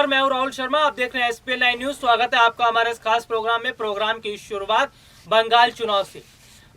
नमस्कार, मैं हूं राहुल शर्मा। आप देख रहे हैं SPL 9 न्यूज। स्वागत है आपका हमारे इस खास प्रोग्राम में। प्रोग्राम की शुरुआत बंगाल चुनाव से।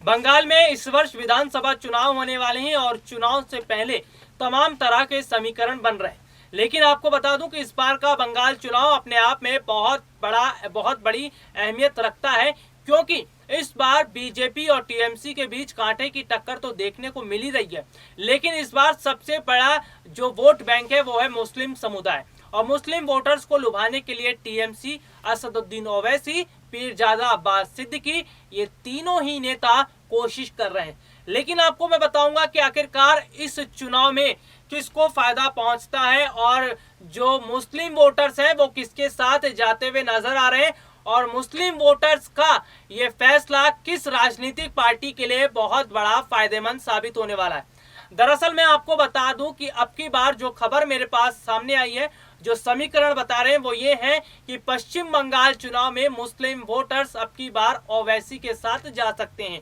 बंगाल में इस वर्ष विधानसभा चुनाव होने वाले हैं और चुनाव से पहले तमाम तरह के समीकरण बन रहे हैं। लेकिन आपको बता दूं कि इस बार का बंगाल चुनाव अपने आप में बहुत बड़ी अहमियत रखता है, क्योंकि इस बार बीजेपी और टीएमसी के बीच कांटे की टक्कर तो देखने को मिल ही रही है। लेकिन इस बार सबसे बड़ा जो वोट बैंक है वो है मुस्लिम समुदाय, और मुस्लिम वोटर्स को लुभाने के लिए टीएमसी, असदुद्दीन ओवैसी, पीरजादा अब्बास सिद्दीकी, ये तीनों ही नेता कोशिश कर रहे हैं। लेकिन आपको मैं बताऊंगा कि आखिरकार इस चुनाव में किसको फायदा पहुंचता है और जो मुस्लिम वोटर्स हैं वो किसके साथ जाते हुए नजर आ रहे हैं, और मुस्लिम वोटर्स का ये फैसला किस राजनीतिक पार्टी के लिए बहुत बड़ा फायदेमंद साबित होने वाला है। दरअसल मैं आपको बता दूं कि अब की बार जो खबर मेरे पास सामने आई है, जो समीकरण बता रहे हैं वो ये है कि पश्चिम बंगाल चुनाव में मुस्लिम वोटर्स अब की बार ओवैसी के साथ जा सकते हैं,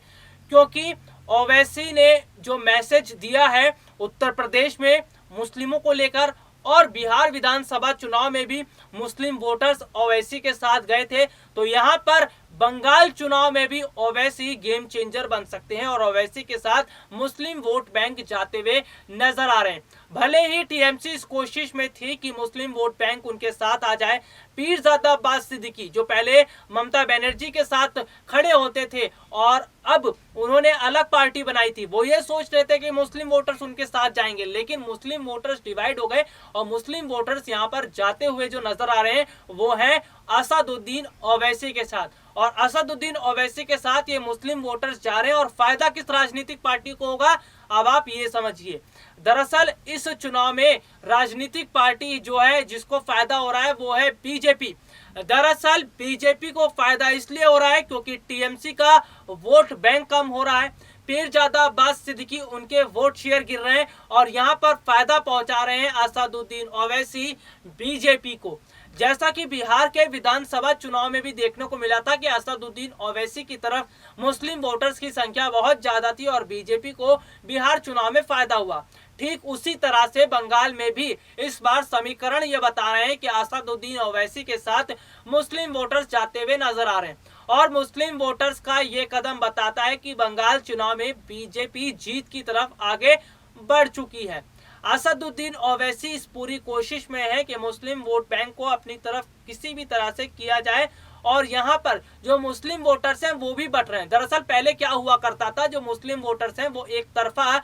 क्योंकि ओवैसी ने जो मैसेज दिया है उत्तर प्रदेश में मुस्लिमों को लेकर, और बिहार विधानसभा चुनाव में भी मुस्लिम वोटर्स ओवैसी के साथ गए थे, तो यहाँ पर बंगाल चुनाव में भी ओवैसी गेम चेंजर बन सकते हैं और ओवैसी के साथ मुस्लिम वोट बैंक जाते हुए नजर आ रहे हैं। भले ही टीएमसी इस कोशिश में थी कि मुस्लिम वोट बैंक उनके साथ आ जाए। पीरजादा अब्बास सिद्दीकी जो पहले ममता बनर्जी के साथ खड़े होते थे और अब उन्होंने अलग पार्टी बनाई थी, वो ये सोच रहे थे कि मुस्लिम वोटर्स उनके साथ जाएंगे, लेकिन मुस्लिम वोटर्स डिवाइड हो गए और मुस्लिम वोटर्स यहाँ पर जाते हुए जो नजर आ रहे हैं वो है असदुद्दीन ओवैसी के साथ। और असदुद्दीन ओवैसी के साथ ये मुस्लिम वोटर्स जा रहे हैं, और फायदा किस राजनीतिक पार्टी को होगा अब आप ये समझिए। दरअसल इस चुनाव में राजनीतिक पार्टी जो है जिसको फायदा हो रहा है वो है बीजेपी। दरअसल बीजेपी को फायदा इसलिए हो रहा है क्योंकि टीएमसी का वोट बैंक कम हो रहा है, पीरजादा अब्बास सिद्दीकी उनके वोट शेयर गिर रहे हैं, और यहाँ पर फायदा पहुंचा रहे हैं असदुद्दीन ओवैसी बीजेपी को। जैसा कि बिहार के विधानसभा चुनाव में भी देखने को मिला था कि असदुद्दीन ओवैसी की तरफ मुस्लिम वोटर्स की संख्या बहुत ज्यादा थी और बीजेपी को बिहार चुनाव में फायदा हुआ। ठीक उसी तरह से बंगाल में भी इस बार समीकरण ये बता रहे हैं कि असदुद्दीन ओवैसी के साथ मुस्लिम वोटर्स जाते हुए नजर आ रहे हैं, और मुस्लिम वोटर्स का ये कदम बताता है कि बंगाल चुनाव में बीजेपी जीत की तरफ आगे बढ़ चुकी है। असदुद्दीन ओवैसी इस पूरी कोशिश में है कि मुस्लिम वोट बैंक को अपनी तरफ किसी भी तरह से किया जाए, और यहाँ पर जो मुस्लिम वोटर्स हैं वो भी बढ़ रहे हैं। दरअसल पहले क्या हुआ करता था, जो मुस्लिम वोटर्स हैं वो एक तरफा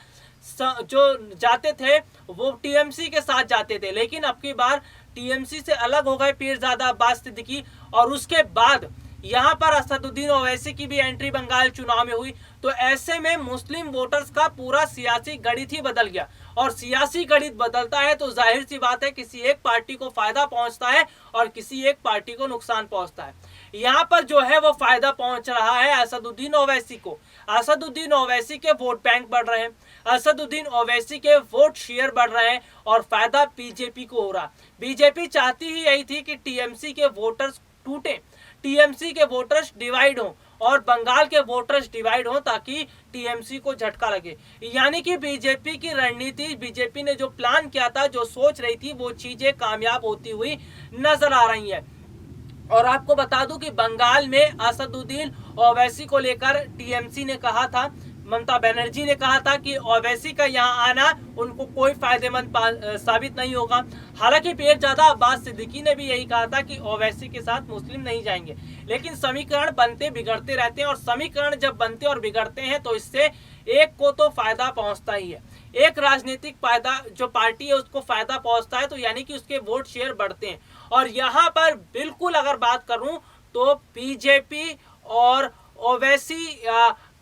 जो जाते थे वो टीएमसी के साथ जाते थे, लेकिन अब की बार टीएमसी से अलग हो गए पीरजादा अब्बास सिद्दीकी, और उसके बाद यहाँ पर असदुद्दीन ओवैसी की भी एंट्री बंगाल चुनाव में हुई। तो ऐसे में मुस्लिम वोटर्स का पूरा सियासी गणित ही बदल गया, और सियासी गणित बदलता है तो जाहिर सी बात है किसी एक पार्टी को फायदा पहुंचता है और किसी एक पार्टी को नुकसान पहुंचता है। यहाँ पर जो है वो फायदा पहुंच रहा है असदुद्दीन ओवैसी को। असदुद्दीन ओवैसी के वोट बैंक बढ़ रहे हैं, असदुद्दीन ओवैसी के वोट शेयर बढ़ रहे हैं, और फायदा बीजेपी को हो रहा। बीजेपी चाहती ही यही थी कि टीएमसी के वोटर्स टूटे, टीएमसी के वोटर्स डिवाइड हों और बंगाल के वोटर्स डिवाइड हों, ताकि टीएमसी को झटका लगे। यानी कि बीजेपी की रणनीति, बीजेपी ने जो प्लान किया था, जो सोच रही थी, वो चीजें कामयाब होती हुई नजर आ रही है। और आपको बता दूं कि बंगाल में असदुद्दीन ओवैसी को लेकर टीएमसी ने कहा था, ममता बनर्जी ने कहा था कि ओवैसी का यहाँ आना उनको कोई फायदेमंद साबित नहीं होगा। हालांकि पीरजादा अब्बास सिद्दीकी ने भी यही कहा था कि ओवैसी के साथ मुस्लिम नहीं जाएंगे। लेकिन समीकरण बनते बिगड़ते रहते हैं, और समीकरण जब बनते और बिगड़ते हैं तो इससे एक को तो फायदा पहुंचता ही है। एक राजनीतिक फायदा जो पार्टी है उसको फायदा पहुंचता है, तो यानी कि उसके वोट शेयर बढ़ते हैं। और यहाँ पर बिल्कुल अगर बात करूं तो बीजेपी और ओवैसी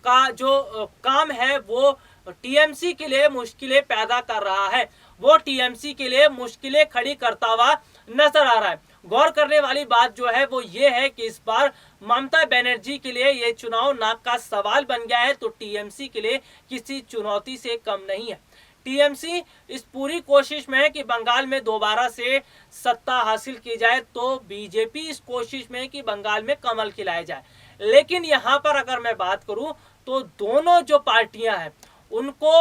का जो काम है वो टीएमसी के लिए मुश्किलें पैदा कर रहा है, वो टीएमसी के लिए मुश्किलें खड़ी करता हुआ नजर आ रहा है। गौर करने वाली बात जो है वो ये है कि इस बार ममता बनर्जी के लिए ये चुनाव नाक का सवाल बन गया है, तो टीएमसी के लिए किसी चुनौती से कम नहीं है। टीएमसी इस पूरी कोशिश में है कि बंगाल में दोबारा से सत्ता हासिल की जाए, तो बीजेपी इस कोशिश में है कि बंगाल में कमल खिलाया जाए। लेकिन यहाँ पर अगर मैं बात करूं तो दोनों जो पार्टियां हैं उनको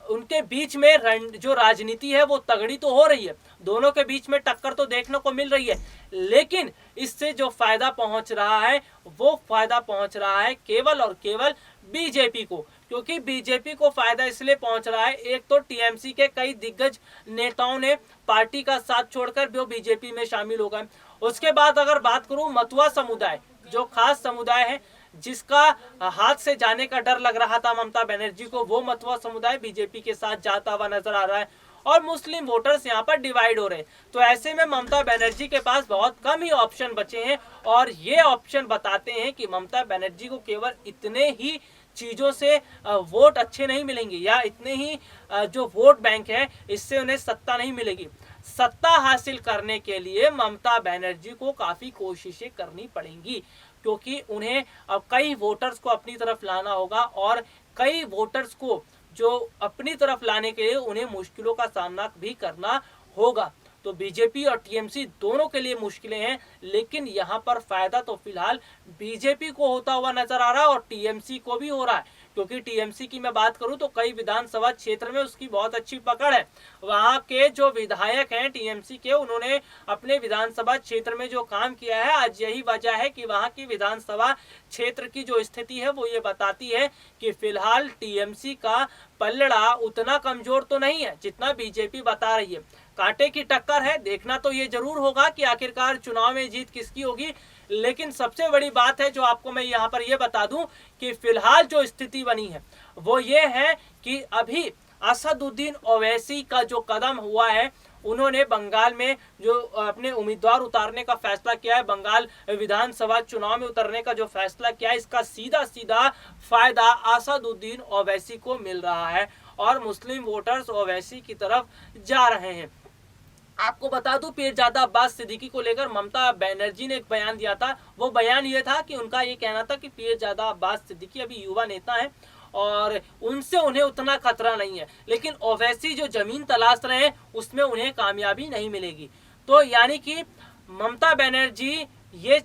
उनके बीच में जो राजनीति है वो तगड़ी तो हो रही है, दोनों के बीच में टक्कर तो देखने को मिल रही है, लेकिन इससे जो फायदा पहुंच रहा है वो फायदा पहुंच रहा है केवल और केवल बीजेपी को। क्योंकि बीजेपी को फायदा इसलिए पहुंच रहा है, एक तो टीएमसी के कई दिग्गज नेताओं ने पार्टी का साथ छोड़कर वो बीजेपी में शामिल हो गए। उसके बाद अगर बात करूं मतुआ समुदाय, जो खास समुदाय है जिसका हाथ से जाने का डर लग रहा था ममता बनर्जी को, वो मतुआ समुदाय बीजेपी के साथ जाता हुआ नजर आ रहा है और मुस्लिम वोटर्स यहाँ पर डिवाइड हो रहे हैं। तो ऐसे में ममता बनर्जी के पास बहुत कम ही ऑप्शन बचे हैं और ये ऑप्शन बताते हैं कि ममता बनर्जी को केवल इतने ही चीजों से वोट अच्छे नहीं मिलेंगे या इतने ही जो वोट बैंक है इससे उन्हें सत्ता नहीं मिलेगी। सत्ता हासिल करने के लिए ममता बनर्जी को काफी कोशिशें करनी पड़ेंगी, क्योंकि उन्हें अब कई वोटर्स को अपनी तरफ लाना होगा और कई वोटर्स को जो अपनी तरफ लाने के लिए उन्हें मुश्किलों का सामना भी करना होगा। तो बीजेपी और टीएमसी दोनों के लिए मुश्किलें हैं, लेकिन यहाँ पर फायदा तो फिलहाल बीजेपी को होता हुआ नजर आ रहा है और टीएमसी को भी हो रहा है। क्योंकि टीएमसी की मैं बात करूं तो कई विधानसभा क्षेत्र में उसकी बहुत अच्छी पकड़ है। वहां के जो विधायक हैं टीएमसी के, उन्होंने अपने विधानसभा क्षेत्र में जो काम किया है, आज यही वजह है कि वहां की विधानसभा क्षेत्र की जो स्थिति है वो ये बताती है कि फिलहाल टीएमसी का पलड़ा उतना कमजोर तो नहीं है जितना बीजेपी बता रही है। कांटे की टक्कर है, देखना तो ये जरूर होगा कि आखिरकार चुनाव में जीत किसकी होगी। लेकिन सबसे बड़ी बात है जो आपको मैं यहाँ पर ये बता दूं कि फिलहाल जो स्थिति बनी है वो ये है कि अभी असदुद्दीन ओवैसी का जो कदम हुआ है, उन्होंने बंगाल में जो अपने उम्मीदवार उतारने का फैसला किया है, बंगाल विधानसभा चुनाव में उतरने का जो फैसला किया है, इसका सीधा सीधा फायदा असदुद्दीन ओवैसी को मिल रहा है और मुस्लिम वोटर्स ओवैसी की तरफ जा रहे हैं। आपको बता दूं, पीरजादा अब्बास सिद्दीकी को लेकर ममता बनर्जी ने एक बयान दिया था। वो बयान ये था कि उनका ये कहना था कि पीरजादा अब्बास सिद्दीकी अभी युवा नेता हैं और उनसे उन्हें उतना खतरा नहीं है, लेकिन ओवैसी जो जमीन तलाश रहे हैं उसमें उन्हें कामयाबी नहीं मिलेगी। तो यानी कि ममता बनर्जी ये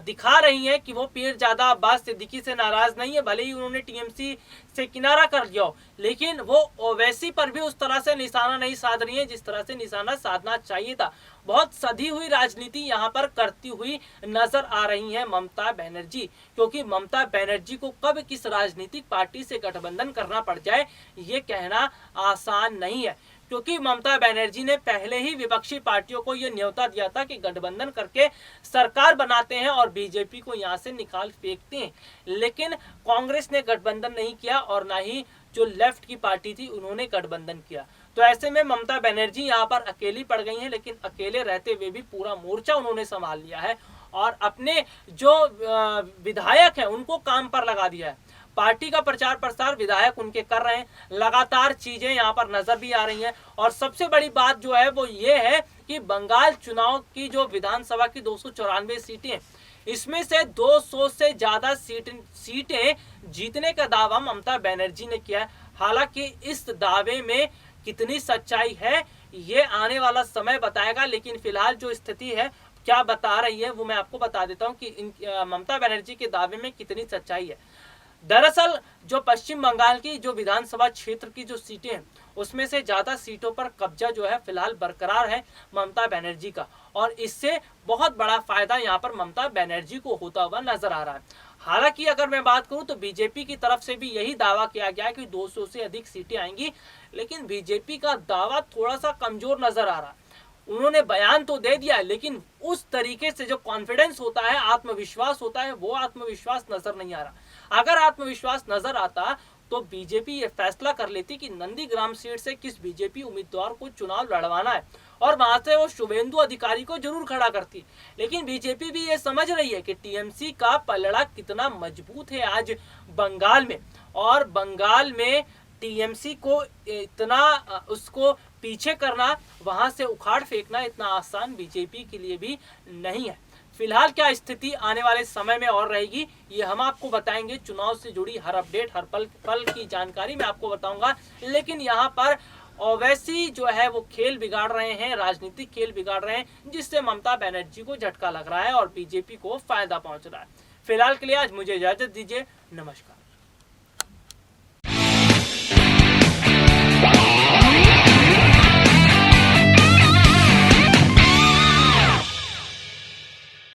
दिखा रही है कि वो पीरजादा अब्बास सिद्दीकी से नाराज नहीं है, भले ही उन्होंने टीएमसी से किनारा कर लिया हो, लेकिन वो ओवैसी पर भी उस तरह से निशाना नहीं साध रही है जिस तरह से निशाना साधना चाहिए था। बहुत सधी हुई राजनीति यहाँ पर करती हुई नजर आ रही है ममता बनर्जी, क्योंकि ममता बनर्जी को कब किस राजनीतिक पार्टी से गठबंधन करना पड़ जाए ये कहना आसान नहीं है। क्योंकि ममता बनर्जी ने पहले ही विपक्षी पार्टियों को यह न्योता दिया था कि गठबंधन करके सरकार बनाते हैं और बीजेपी को यहां से निकाल फेंकते हैं, लेकिन कांग्रेस ने गठबंधन नहीं किया और ना ही जो लेफ्ट की पार्टी थी उन्होंने गठबंधन किया। तो ऐसे में ममता बनर्जी यहाँ पर अकेली पड़ गई हैं, लेकिन अकेले रहते हुए भी पूरा मोर्चा उन्होंने संभाल लिया है और अपने जो विधायक हैं उनको काम पर लगा दिया है। पार्टी का प्रचार प्रसार विधायक उनके कर रहे हैं, लगातार चीजें यहाँ पर नजर भी आ रही हैं। और सबसे बड़ी बात जो है वो ये है कि बंगाल चुनाव की जो विधानसभा की 294 सीटें, इसमें से 200 से ज्यादा सीटें जीतने का दावा ममता बनर्जी ने किया है। हालांकि इस दावे में कितनी सच्चाई है ये आने वाला समय बताएगा, लेकिन फिलहाल जो स्थिति है क्या बता रही है वो मैं आपको बता देता हूँ कि ममता बनर्जी के दावे में कितनी सच्चाई है। दरअसल जो पश्चिम बंगाल की जो विधानसभा क्षेत्र की जो सीटें हैं उसमें से ज्यादा सीटों पर कब्जा जो है फिलहाल बरकरार है ममता बनर्जी का, और इससे बहुत बड़ा फायदा यहाँ पर ममता बनर्जी को होता हुआ नजर आ रहा है। हालांकि अगर मैं बात करूं तो बीजेपी की तरफ से भी यही दावा किया गया है कि 200 से अधिक सीटें आएंगी, लेकिन बीजेपी का दावा थोड़ा सा कमजोर नजर आ रहा है। उन्होंने बयान तो दे दिया लेकिन उस तरीके से जो कॉन्फिडेंस होता है, आत्मविश्वास होता है, वो आत्मविश्वास नजर नहीं आ रहा। अगर आत्मविश्वास नजर आता तो बीजेपी ये फैसला कर लेती कि नंदीग्राम सीट से किस बीजेपी उम्मीदवार को चुनाव लड़वाना है और वहां से वो शुभेंदु अधिकारी को जरूर खड़ा करती। लेकिन बीजेपी भी ये समझ रही है कि टीएमसी का पलड़ा कितना मजबूत है आज बंगाल में, और बंगाल में टीएमसी को इतना उसको पीछे करना, वहां से उखाड़ फेंकना इतना आसान बीजेपी के लिए भी नहीं है। फिलहाल क्या स्थिति आने वाले समय में और रहेगी ये हम आपको बताएंगे। चुनाव से जुड़ी हर अपडेट, हर पल की जानकारी मैं आपको बताऊंगा। लेकिन यहाँ पर ओवैसी जो है वो खेल बिगाड़ रहे हैं, राजनीतिक खेल बिगाड़ रहे हैं, जिससे ममता बनर्जी को झटका लग रहा है और बीजेपी को फायदा पहुंच रहा है। फिलहाल के लिए आज मुझे इजाजत दीजिए, नमस्कार।